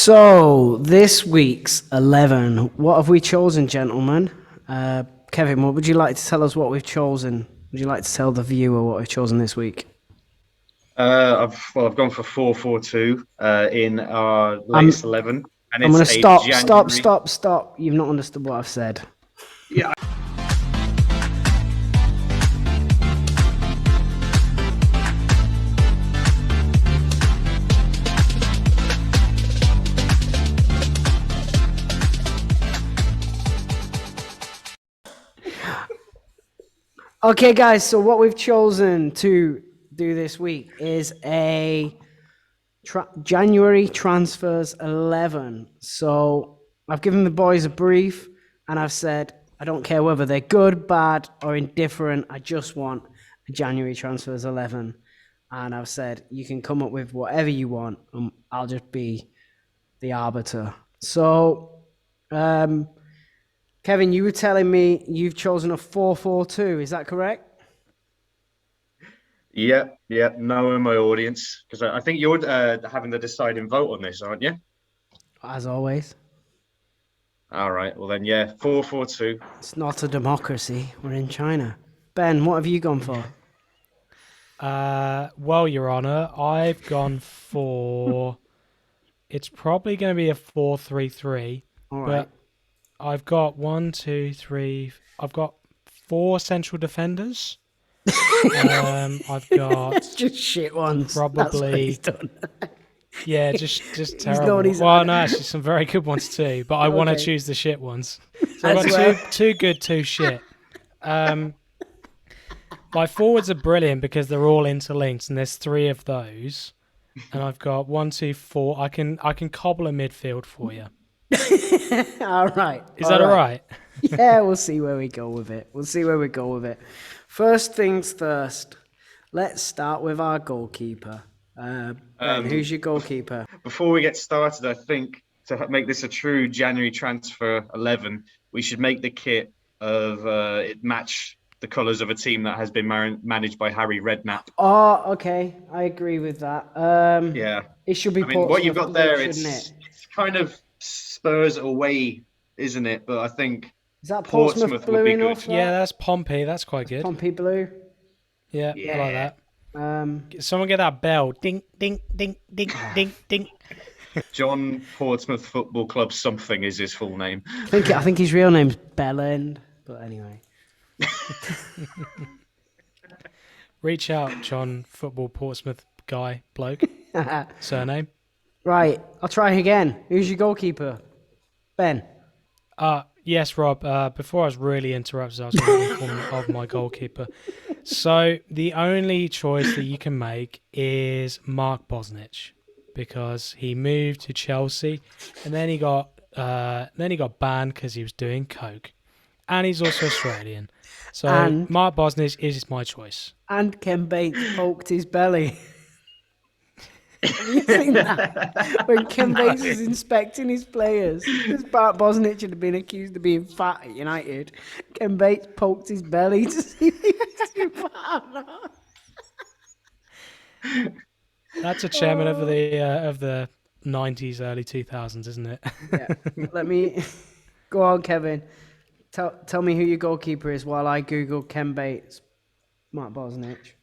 So, this week's 11. What have we chosen, gentlemen? Kevin, what would you like to tell us what we've chosen? Would you like to tell the viewer what we've chosen this week? I've gone for 4-4-2 in our I'm, latest 11, and I'm it's going to a January. stop. You've not understood what I've said. Yeah. Okay, guys, so what we've chosen to do this week is a January Transfers 11. So I've given the boys a brief and I've said, I don't care whether they're good, bad, or indifferent. I just want a January Transfers 11. And I've said, you can come up with whatever you want. I'll just be the arbiter. So, Kevin, you were telling me you've chosen a 4-4-2. Is that correct? Yeah, knowing my audience, because I think you're having the deciding vote on this, aren't you? As always. All right, well then, yeah, 4-4-2. It's not a democracy. We're in China. Ben, what have you gone for? Well, Your Honor, I've gone for. It's probably going to be a 4-3-3. All right. But I've got I've got 4 central defenders. I've got just shit ones. probably. That's what he's done. Yeah, just got terrible. his Well, own. no, actually, some very good ones too. But I want to Okay. choose the shit ones. So I've As got well. two good, 2 shit. My forwards are brilliant because they're all interlinked, and there's 3 of those. And I've got 1, 2, 4. I can cobble a midfield for you. All right. Is that all right? Yeah, we'll see where we go with it. First things first. Let's start with our goalkeeper. Ben, who's your goalkeeper? Before we get started, I think to make this a true January transfer 11, we should make the kit of it match the colours of a team that has been managed by Harry Redknapp. Oh, okay. I agree with that. Yeah. It should be I mean, what you've Portsmouth got blue, there, shouldn't it's it? kind of Spurs away, isn't it? But I think Is that Portsmouth Portsmouth blue would be enough? good. Yeah, that's Pompey. That's quite good. Pompey blue. Yeah, I like that. Someone get that bell. Ding, ding, ding, ding, ding, ding. John Portsmouth Football Club something is his full name. I think his real name's Bellend, but anyway. Reach out, John, football Portsmouth guy, bloke. Surname. Right, I'll try again. Who's your goalkeeper? Ben. Yes, Rob. Before I was really interrupted, I was going to inform you of my goalkeeper. So the only choice that you can make is Mark Bosnich, because he moved to Chelsea, and then he got banned because he was doing coke, and he's also Australian. So Mark Bosnich is my choice. And Ken Bates poked his belly. Have you seen that? When Ken Bates was inspecting his players, because Bart Bosnich had been accused of being fat at United, Ken Bates poked his belly to see if he was too fat or not. That's a chairman of the 90s, early 2000s, isn't it? Yeah. Let me go on, Kevin. Tell me who your goalkeeper is while I Google Ken Bates, Mark Bosnich.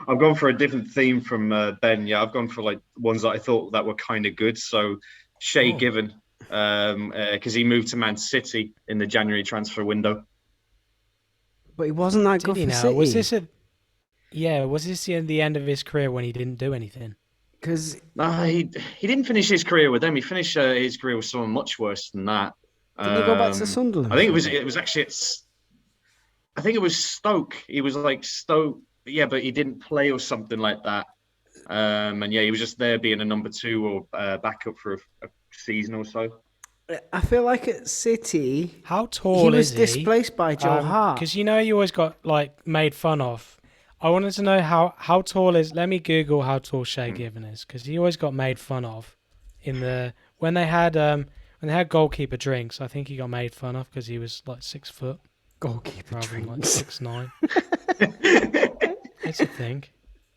I've gone for a different theme from Ben. Yeah, I've gone for like ones that I thought that were kind of good. So Shay Given, because he moved to Man City in the January transfer window. But he wasn't that good for City. Was this the end of his career when he didn't do anything? Because he didn't finish his career with them. He finished his career with someone much worse than that. Didn't he go back to Sunderland? I think it was actually I think it was Stoke. He was like Stoke. Yeah, but he didn't play or something like that. And yeah, he was just there being a number 2 or backup for a season or so. I feel like at City, how tall is he? He was displaced by Joe Hart. Because you always got like made fun of. I wanted to know how tall is. Let me Google how tall Shay Given is, because he always got made fun of when they had goalkeeper drinks. I think he got made fun of because he was like 6 foot. Goalkeeper rather drinks. Than like 6'9". It's a thing.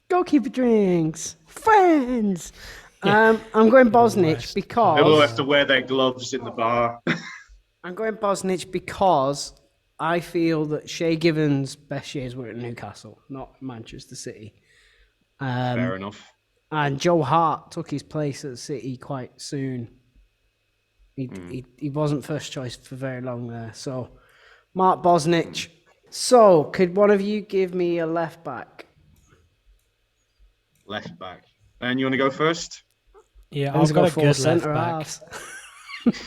Goalkeeper drinks. Friends. I'm going Bosnich worst. They'll all have because to wear their gloves in the bar. I'm going Bosnich because I feel that Shay Given's best years were at Newcastle, not Manchester City. Fair enough. And Joe Hart took his place at City quite soon. He wasn't first choice for very long there. So, Mark Bosnich. So, could one of you give me a left back? Left back. And you want to go first? Yeah, Ben's I've got a four good left centre back. halves.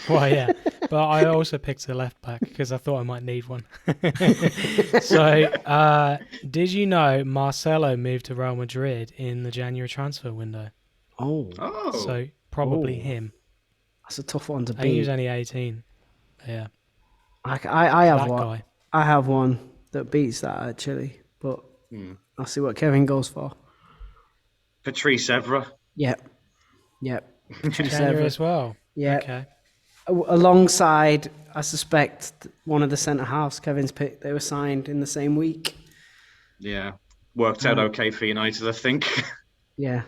Well, yeah, but I also picked a left back because I thought I might need one. So, did you know Marcelo moved to Real Madrid in the January transfer window? Oh, So probably Oh. him. that's a tough one to I think he was beat. only 18. Yeah, I have that one. guy. I have one that beats that actually, but I'll see what Kevin goes for. Patrice Evra. Yep. Patrice January Evra. as well. Yeah. Okay. Alongside, I suspect, one of the centre halves Kevin's picked. They were signed in the same week. Yeah. Worked out okay for United, I think. Yeah.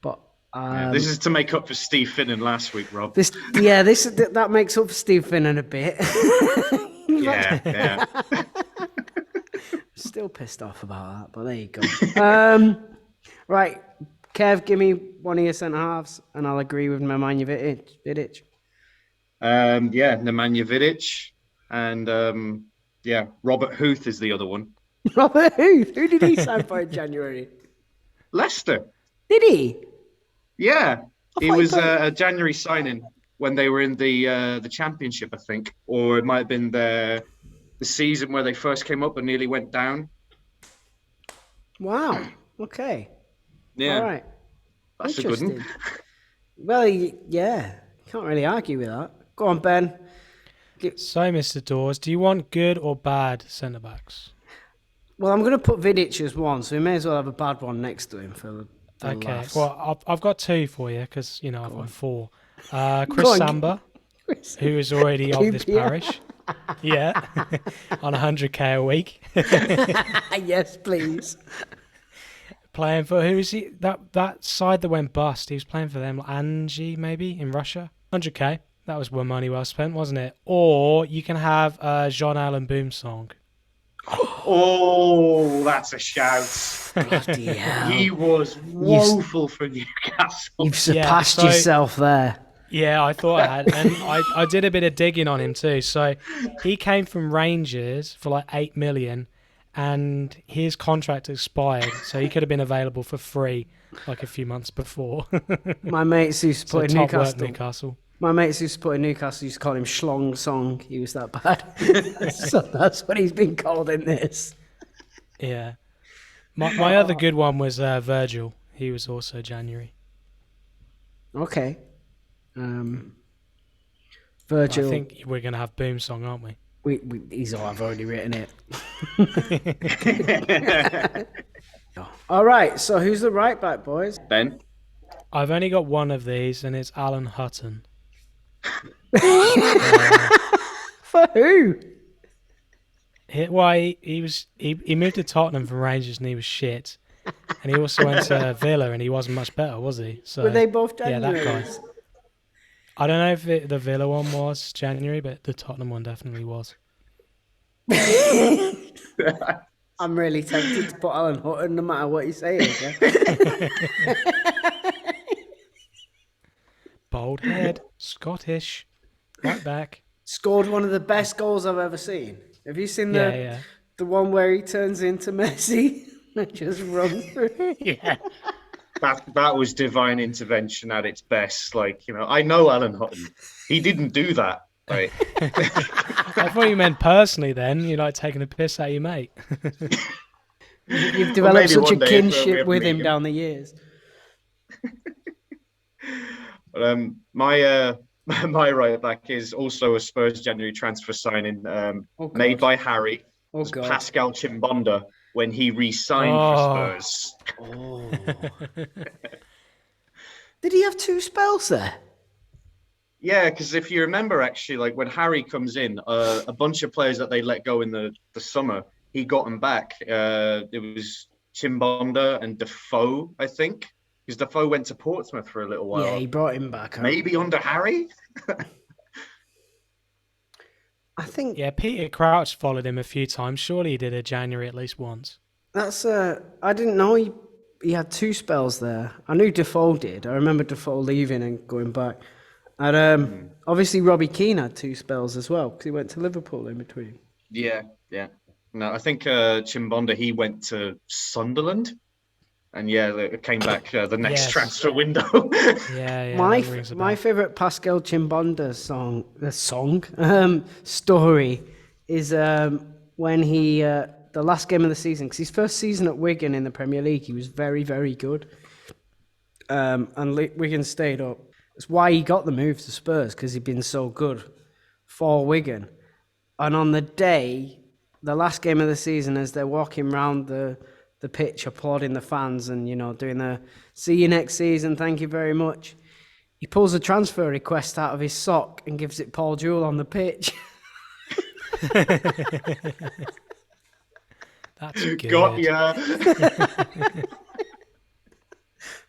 But Yeah, this is to make up for Steve Finnan last week, Rob. that makes up for Steve Finnan a bit. Yeah. Still pissed off about that, but there you go. Right, Kev, give me one of your centre halves, and I'll agree with Nemanja Vidic. Nemanja Vidic. And Robert Huth is the other one. Robert Huth. Who did he sign for in January? Leicester. Did he? Yeah. He thought he was played- a January signing when they were in the championship, I think. Or it might have been the season where they first came up and nearly went down. Wow. Okay. Yeah. All right. That's a good one. Interesting. Well, yeah. Can't really argue with that. Go on, Ben. So, Mr. Dawes, do you want good or bad centre backs? Well, I'm going to put Vidic as one, so we may as well have a bad one next to him for the Okay. laughs. Well, I've got two for you because I've got four. Chris Go on. Samba, who is already of this QPR. parish. Yeah, on 100k a week. Yes, please. Playing for who is he? That side that went bust. He was playing for them, Angie maybe in Russia. 100k. That was money well spent, wasn't it? Or you can have Jean Allen Boomsong. Oh, that's a shout. Bloody hell. He was woeful for Newcastle. You've surpassed so- yourself there. Yeah, I thought I had, and I did a bit of digging on him too. So he came from Rangers for like 8 million, and his contract expired, so he could have been available for free like a few months before. My mates who So supported top work, Newcastle. Newcastle. My mates who supported Newcastle used to call him Schlong Song. He was that bad. So that's what he's been called in this. Yeah. My other good one was Virgil. He was also January. Okay. I Virgil. think we're going to have Boomsong, aren't we? I've already written it. All right, so who's the right back, boys? Ben? I've only got one of these, and it's Alan Hutton. For who? He moved to Tottenham from Rangers, and he was shit. And he also went to Villa, and he wasn't much better, was he? So Were they both yeah, that guy. Januaries? I don't know if the Villa one was January, but the Tottenham one definitely was. I'm really tempted to put Alan Hutton no matter what you say. Okay? Bald head, Scottish, right back. Scored one of the best goals I've ever seen. Have you seen the one where he turns into Messi and just runs through? Yeah. That was divine intervention at its best. I know Alan Hutton. He didn't do that, right? I thought you meant personally then. You like taking a piss out of your mate. You've developed maybe such a one day if we kinship ever with meet him him. down the years. My right back is also a Spurs January transfer signing made by Harry. Oh, was God. Pascal Chimbonda when he re-signed for Spurs. Oh. Did he have two spells there? Yeah, because if you remember, actually, when Harry comes in, a bunch of players that they let go in the summer, he got them back. It was Chimbonda and Defoe, I think. Because Defoe went to Portsmouth for a little while. Yeah, he brought him back. Maybe under Harry. I think Yeah, Peter Crouch followed him a few times. Surely he did a January at least once. that's. I didn't know he had 2 spells there. I knew Defoe did. I remember Defoe leaving and going back. And obviously Robbie Keane had 2 spells as well because he went to Liverpool in between. Yeah. No, I think Chimbonda, he went to Sunderland. And yeah, it came back the next Yes. transfer window. Yeah, my that rings a my bell. favorite Pascal Chimbonda story is when he the last game of the season, because his first season at Wigan in the Premier League, he was very, very good. And Wigan stayed up. It's why he got the move to Spurs, because he'd been so good for Wigan. And on the day, the last game of the season, as they're walking round the pitch, applauding the fans and, doing the see you next season, thank you very much, he pulls a transfer request out of his sock and gives it Paul Jewell on the pitch. That's good. Got ya.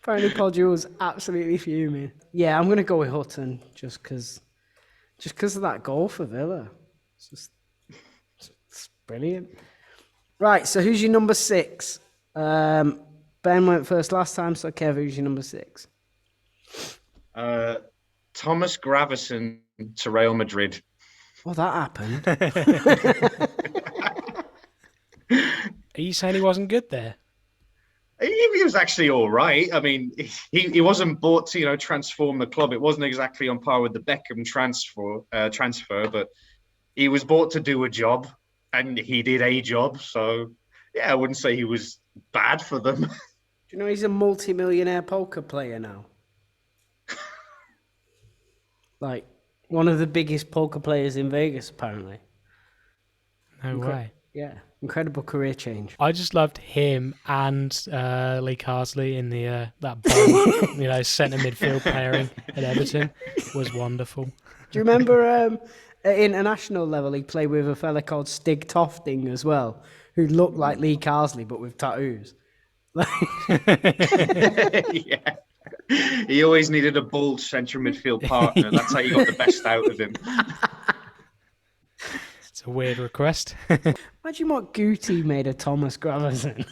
Apparently Paul Jewell was absolutely fuming. Yeah, I'm going to go with Hutton just because of that goal for Villa. It's brilliant. Right, so who's your number 6? Ben went first last time, so Kev, who's your number 6? Thomas Graveson to Real Madrid. Well, that happened. Are you saying he wasn't good there? He was actually all right. I mean, he wasn't bought to transform the club. It wasn't exactly on par with the Beckham transfer, but he was bought to do a job, and he did a job. So yeah, I wouldn't say he was bad for them. Do you know he's a multi-millionaire poker player now? Like, one of the biggest poker players in Vegas, apparently. No way. Yeah, incredible career change. I just loved him and Lee Carsley in the that bomb, centre midfield pairing at Everton was wonderful. Do you remember at international level he played with a fella called Stig Tofting as well, who looked like Lee Carsley but with tattoos? Yeah. He always needed a bold central midfield partner. That's how you got the best out of him. It's a weird request. Imagine what Guti made of Thomas Graveson.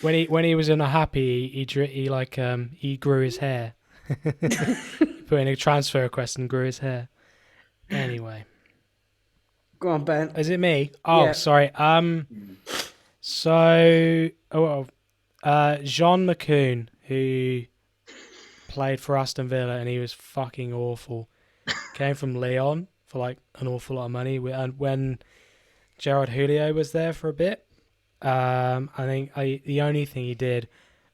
When he was unhappy, he grew his hair. Put in a transfer request and grew his hair. Anyway, Go on, Ben. is it me? Oh, Yeah. sorry. Jean McCoon, who played for Aston Villa, and he was fucking awful. Came from Lyon for like an awful lot of money. And when Gerard Houllier was there for a bit, I think the only thing he did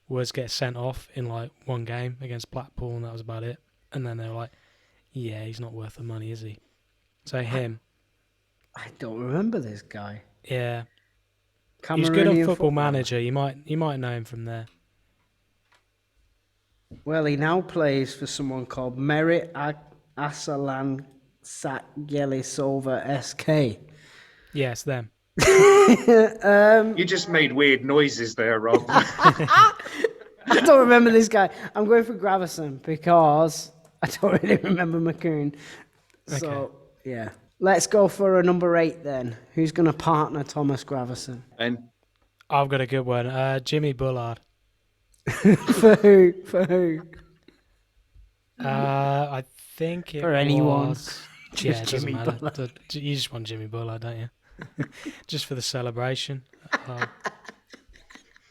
was get sent off in like one game against Blackpool, and that was about it. And then they were like, "Yeah, he's not worth the money, is he?" So him, I don't remember this guy. yeah, he's good on Cameroonian Football footballer. Manager. You might know him from there. Well, he now plays for someone called Merit Asalan Satyelisova SK. Yes, them. You just made weird noises there, Rob. I don't remember this guy. I'm going for Graveson because I don't really remember McCoon. So, yeah. Let's go for a number 8 then. Who's going to partner Thomas Graveson? And I've got a good one. Jimmy Bullard. For who? For who? I think it For anyone. was. Just Yeah, it doesn't Jimmy matter. Bullard. You just want Jimmy Bullard, don't you? Just for the celebration. Oh,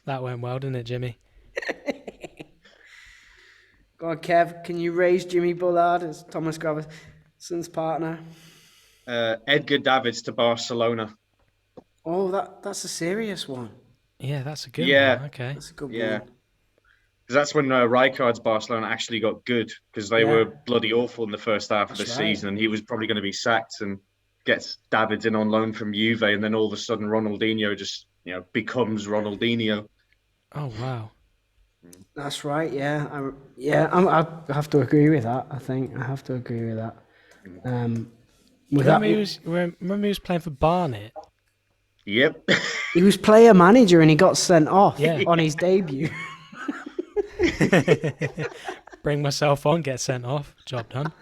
that went well, didn't it, Jimmy? Go on, Kev. Can you raise Jimmy Bullard as Thomas Graveson's partner? Edgar Davids to Barcelona. Oh, that's a serious one. Yeah, that's a good Yeah. one. Okay. That's a good Yeah. one. Because that's when Rijkaard's Barcelona actually got good, because they were bloody awful in the first half of the That's right. season, and he was probably going to be sacked, and gets Davids in on loan from Juve, and then all of a sudden Ronaldinho just becomes Ronaldinho. Oh, wow. That's right. Yeah. I have to agree with that. I think I have to agree with that. With Remember he was playing for Barnet? Yep. He was player manager and he got sent off Yeah. on his debut. Bring myself on, get sent off, job done.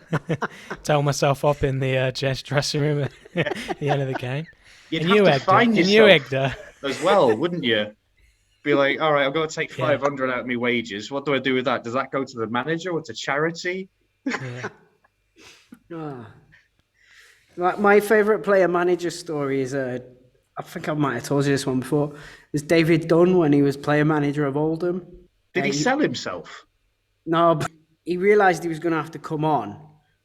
Tell myself up in the Jets dressing room at the end of the game. You'd And have you, to Edgar, find and you, yourself Edgar. as well, wouldn't you? Be like, all right, I've got to take Yeah. 500 out of my wages. What do I do with that? Does that go to the manager or to charity? Yeah. Ah. Like my favorite player manager story is I think I might have told you this one before. Is David Dunn when he was player manager of Oldham. Did he sell himself? No, but he realised he was going to have to come on,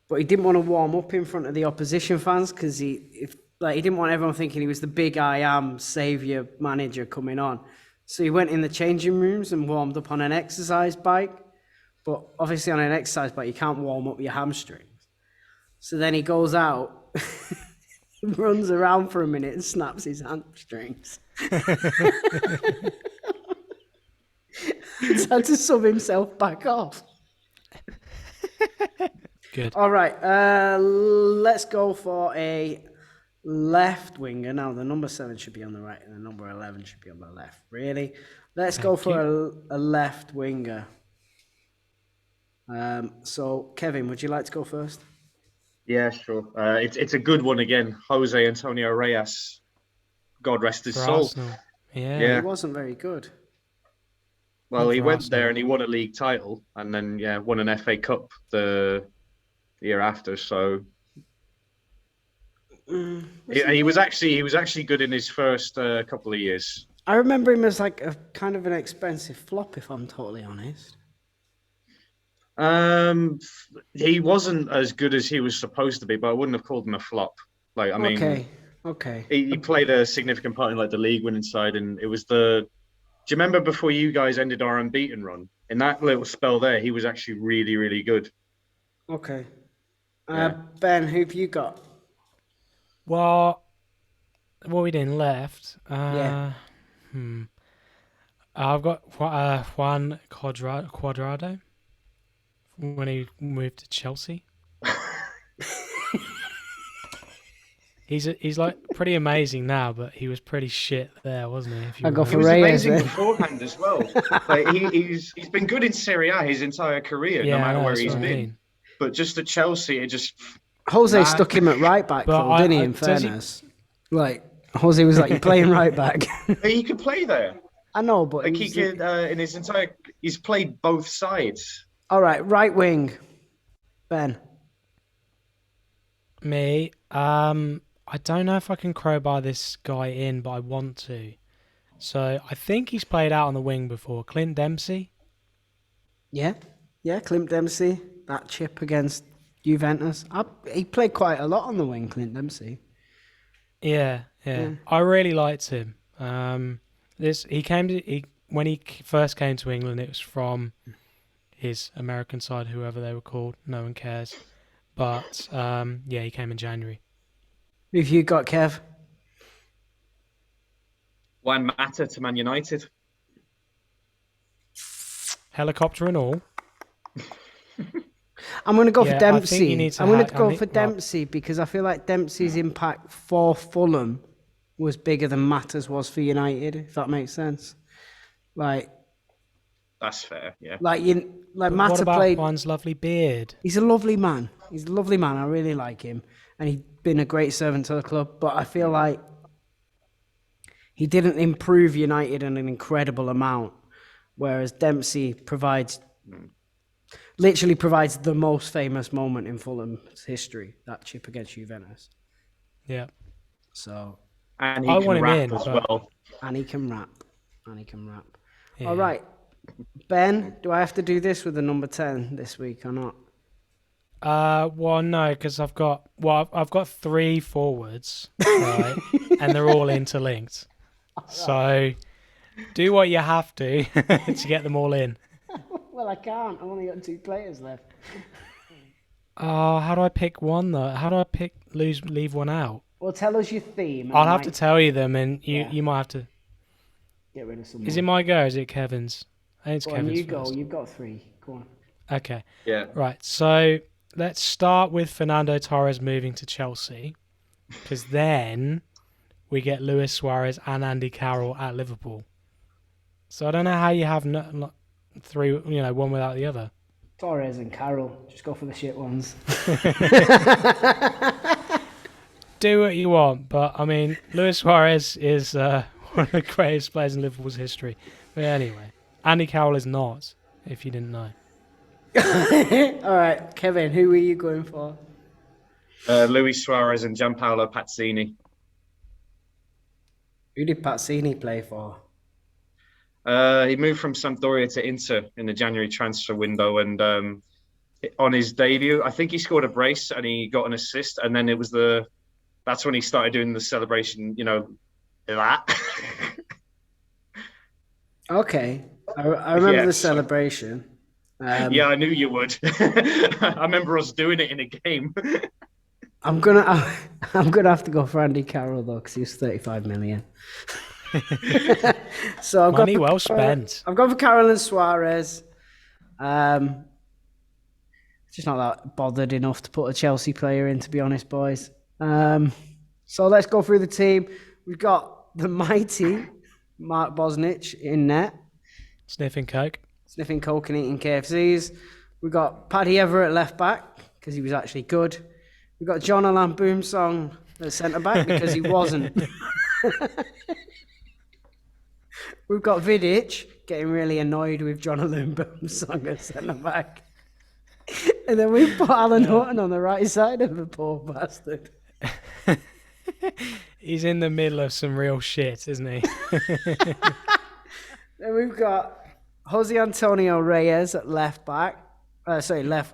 but he didn't want to warm up in front of the opposition fans because he didn't want everyone thinking he was the big I am saviour manager coming on. So he went in the changing rooms and warmed up on an exercise bike. But obviously on an exercise bike, you can't warm up your hamstrings. So then he goes out, runs around for a minute and snaps his hamstrings. He's had to sub himself back off. Good. All right, let's go for a left winger. Now, the number 7 should be on the right and the number 11 should be on the left. Really? Let's go for a left winger. So, Kevin, would you like to go first? Yeah, sure. It's a good one again. Jose Antonio Reyes. God rest his For soul. Arsenal. Yeah. Yeah. He wasn't very good. Well, he for went Arsenal. there and he won a league title and then won an FA Cup the year after. So he was actually good in his first couple of years. I remember him as like a kind of an expensive flop, if I'm totally honest. He wasn't as good as he was supposed to be, but I wouldn't have called him a flop. Like, I mean, Okay. he played a significant part in like the league winning side, and it was the. Do you remember before you guys ended our unbeaten run? In that little spell there, he was actually really, really good. Okay. Yeah. Ben, who've you got? Well, what we did left. Yeah. I've got Juan Cuadrado when he moved to Chelsea. He's like pretty amazing now, but he was pretty shit there, wasn't he? If you I go remember. He for was Reyes, amazing eh? beforehand as well. Like he's been good in Serie A his entire career, no matter where that's he's what I been. mean. But just at Chelsea, it just Jose Nah. stuck him at right back, But though, didn't he, I- in does he- fairness? Like, Jose was like, you're playing right back. he could play there. I know, but Like he he was could in his entire. He's played both sides. All right, right wing. Ben. Me, I don't know if I can crowbar this guy in, but I want to. So I think he's played out on the wing before. Clint Dempsey. Yeah, Clint Dempsey. That chip against Juventus. He played quite a lot on the wing, Clint Dempsey. Yeah. I really liked him. When he first came to England, it was from his American side, whoever they were called. No one cares. But he came in January. Who've you got, Kev? Juan Mata to Man United. Helicopter and all. I'm going to go for Yeah, I think you Dempsey. need to I'm going ha- to I go think- for well- Dempsey because I feel like Dempsey's impact for Fulham was bigger than Mata's was for United, if that makes sense. Like That's fair. Yeah. But what Mata about played. Juan's lovely beard? He's a lovely man. I really like him. And he's been a great servant to the club. But I feel like he didn't improve United in an incredible amount. Whereas Dempsey literally provides the most famous moment in Fulham's history, that chip against Juventus. Yeah. So, And he I can want him rap in, as but- well. and he can rap. Yeah. All right. Ben, do I have to do this with the number 10 this week or not? Well, no, because I've got 3 forwards, right, and they're all interlinked. So, do what you have to to get them all in. Well, I can't. I've only got 2 players left. Oh, how do I pick one though? How do I leave one out? Well, tell us your theme. and I'll I have to might tell you them, and Yeah. you might have to. get rid of someone. Is it my go? Or is it Kevin's? I think it's Go on, Kevin's you go. first. You've got 3. Go on. Okay. Yeah. Right, so let's start with Fernando Torres moving to Chelsea, because then we get Luis Suarez and Andy Carroll at Liverpool. So I don't know how you have three, one without the other. Torres and Carroll, just go for the shit ones. Do what you want, but I mean, Luis Suarez is one of the greatest players in Liverpool's history. But anyway, Andy Carroll is not, if you didn't know. All right, Kevin, who were you going for? Luis Suarez and Gianpaolo Pazzini. Who did Pazzini play for? He moved from Sampdoria to Inter in the January transfer window, and on his debut, I think he scored a brace and he got an assist, and then that's when he started doing the celebration, that. Okay, I remember the celebration. Yeah, I knew you would. I remember us doing it in a game. I'm gonna have to go for Andy Carroll though, because he was 35 million. So money well spent. I've gone for Carroll and Suarez. Just not that bothered enough to put a Chelsea player in, to be honest, boys. So let's go through the team. We've got the mighty Mark Bosnich in net, Sniffing coke and eating KFCs. We've got Paddy Everett at left back because he was actually good. We've got John Alan Boomsong at centre back because he wasn't. We've got Vidic getting really annoyed with John Alan Boomsong at centre back. And then we've put Alan Hutton on the right side of the poor bastard. He's in the middle of some real shit, isn't he? Then we've got Jose Antonio Reyes at left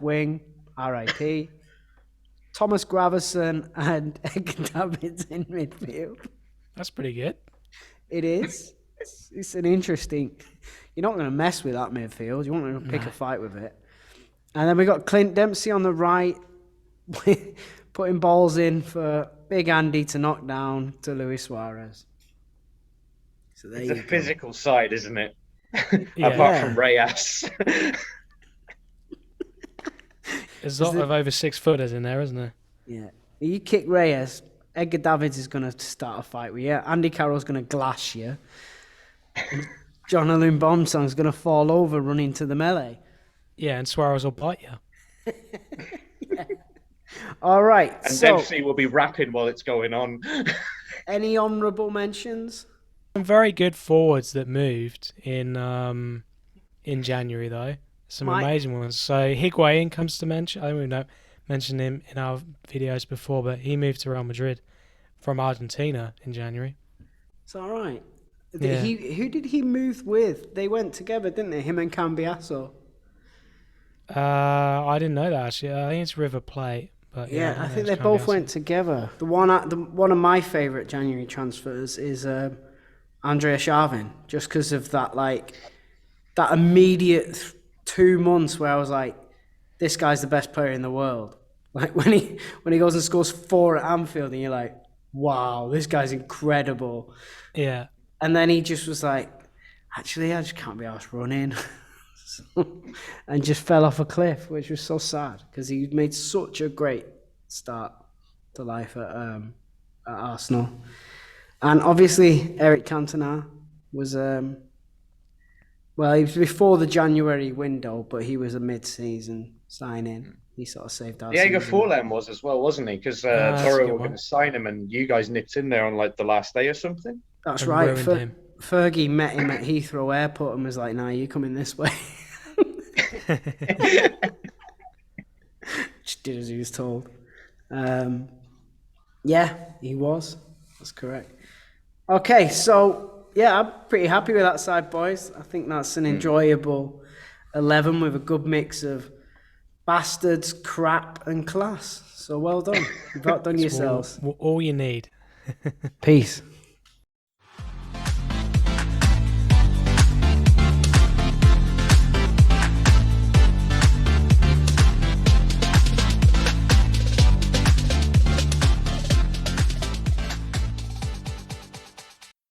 wing, RIP. Thomas Graveson and Edgar Davids in midfield. That's pretty good. It is. It's an interesting... You're not going to mess with that midfield. You want to pick a fight with it. And then we got Clint Dempsey on the right, putting balls in for Big Andy to knock down to Luis Suarez. So it's a physical side, isn't it? Apart from Reyes. There's a lot of over 6 footers in there, isn't there? Yeah. You kick Reyes, Edgar Davids is going to start a fight with you. Andy Carroll's going to glass you. John Alun Bombsong's going to fall over, run into the melee. Yeah, and Suarez will bite you. Yeah. All right. And Dempsey will be rapping while it's going on. Any honourable mentions? Some very good forwards that moved in January, though. Some amazing ones. So Higuain comes to mention. I think we've mentioned him in our videos before, but he moved to Real Madrid from Argentina in January. It's all right. Yeah. Who did he move with? They went together, didn't they? Him and Cambiasso. I didn't know that actually. I think it's River Plate. But yeah, I think they both went together. One of my favourite January transfers is Andrea Sharvin, just because of that that immediate 2 months where I was like, this guy's the best player in the world. Like when he goes and scores 4 at Anfield, and you're like, wow, this guy's incredible. Yeah. And then he just was like, actually, I just can't be arsed running. And just fell off a cliff, which was so sad because he made such a great start to life at Arsenal. And obviously, Eric Cantona was, he was before the January window, but he was a mid-season signing. He sort of saved our Diego season. Forlan was as well, wasn't he? Because Torre were going to sign him, and you guys nipped in there on the last day or something. That's right. Fergie met him at Heathrow Airport and was like, "Nah, you coming this way." Just did as he was told. Yeah, he was. That's correct. Okay, so yeah, I'm pretty happy with that side, boys. I think that's an enjoyable 11 with a good mix of bastards, crap, and class. So well done. You've outdone yourselves. All you need. Peace.